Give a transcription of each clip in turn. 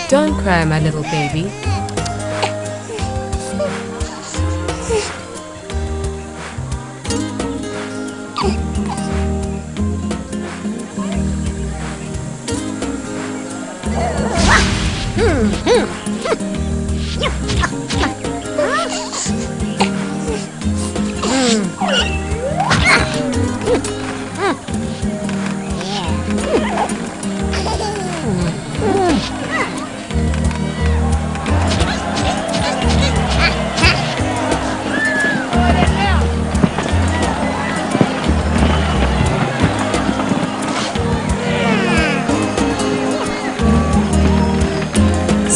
Don't cry, my little baby.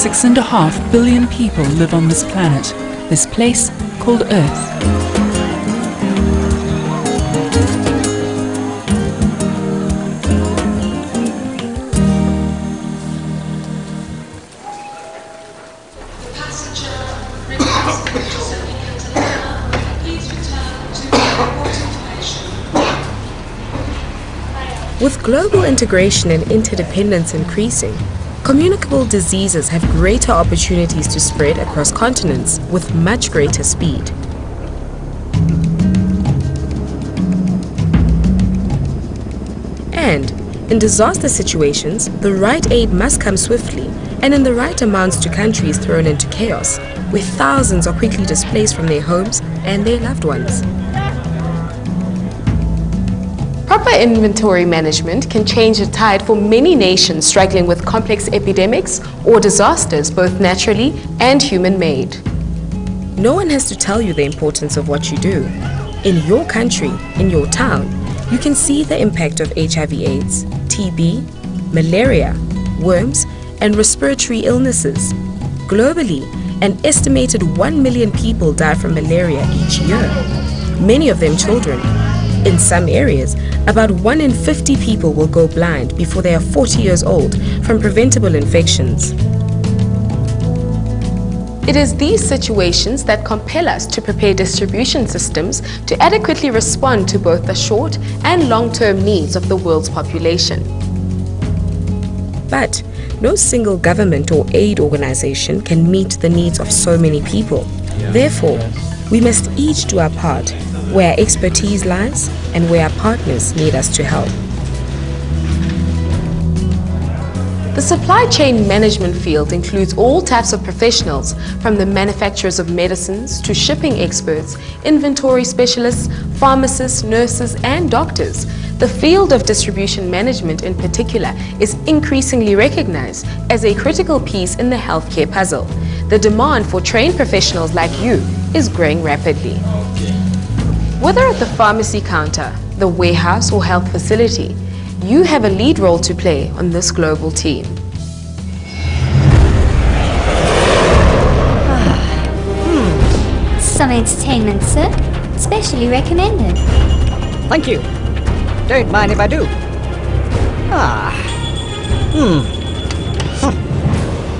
Six and a half billion people live on this planet, this place called Earth. With global integration and interdependence increasing, communicable diseases have greater opportunities to spread across continents with much greater speed. And in disaster situations, the right aid must come swiftly and in the right amounts to countries thrown into chaos, where thousands are quickly displaced from their homes and their loved ones. Proper inventory management can change the tide for many nations struggling with complex epidemics or disasters, both naturally and human-made. No one has to tell you the importance of what you do. In your country, in your town, you can see the impact of HIV/AIDS, TB, malaria, worms, and respiratory illnesses. Globally, an estimated 1 million people die from malaria each year, many of them children. In some areas, about 1 in 50 people will go blind before they are 40 years old from preventable infections. It is these situations that compel us to prepare distribution systems to adequately respond to both the short and long-term needs of the world's population. But no single government or aid organization can meet the needs of so many people. Therefore, we must each do our part where our expertise lies and where our partners need us to help. The supply chain management field includes all types of professionals, from the manufacturers of medicines to shipping experts, inventory specialists, pharmacists, nurses, and doctors. The field of distribution management in particular is increasingly recognized as a critical piece in the healthcare puzzle. The demand for trained professionals like you is growing rapidly. Whether at the pharmacy counter, the warehouse, or health facility, you have a lead role to play on this global team. Some entertainment, sir. Specially recommended. Thank you. Don't mind if I do.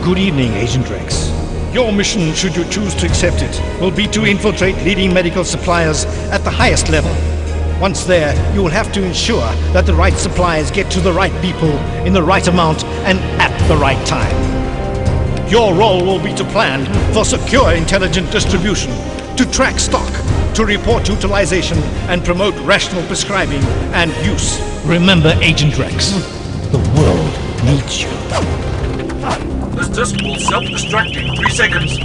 Good evening, Agent Rex. Your mission, should you choose to accept it, will be to infiltrate leading medical suppliers at the highest level. Once there, you will have to ensure that the right supplies get to the right people in the right amount and at the right time. Your role will be to plan for secure intelligent distribution, to track stock, to report utilization and promote rational prescribing and use. Remember, Agent Rex, the world needs you. This disc will self-destruct in 3 seconds.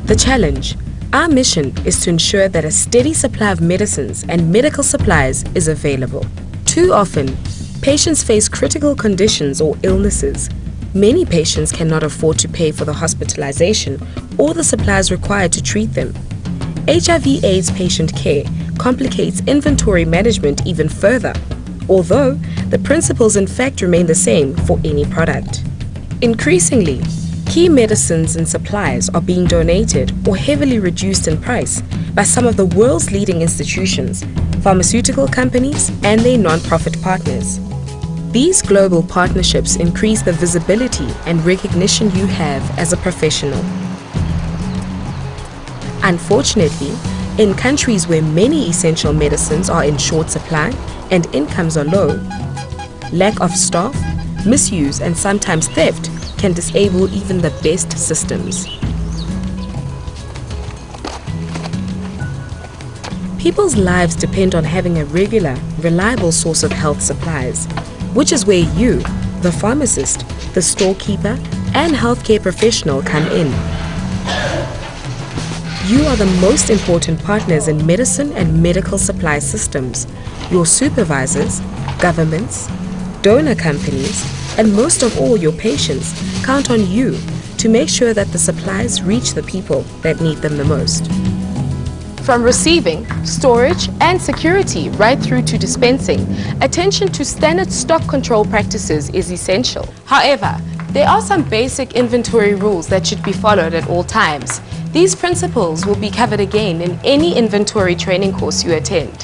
The challenge. Our mission is to ensure that a steady supply of medicines and medical supplies is available. Too often, patients face critical conditions or illnesses. Many patients cannot afford to pay for the hospitalization or the supplies required to treat them. HIV/AIDS patient care complicates inventory management even further. although the principles in fact remain the same for any product. Increasingly, key medicines and supplies are being donated or heavily reduced in price by some of the world's leading institutions, pharmaceutical companies, and their non-profit partners. These global partnerships increase the visibility and recognition you have as a professional. Unfortunately, in countries where many essential medicines are in short supply and incomes are low, lack of staff, misuse, and sometimes theft can disable even the best systems. People's lives depend on having a regular, reliable source of health supplies, which is where you, the pharmacist, the storekeeper, and healthcare professional come in. You are the most important partners in medicine and medical supply systems. Your supervisors, governments, donor companies, and most of all your patients count on you to make sure that the supplies reach the people that need them the most. From receiving, storage, and security right through to dispensing, attention to standard stock control practices is essential. However, there are some basic inventory rules that should be followed at all times. These principles will be covered again in any inventory training course you attend.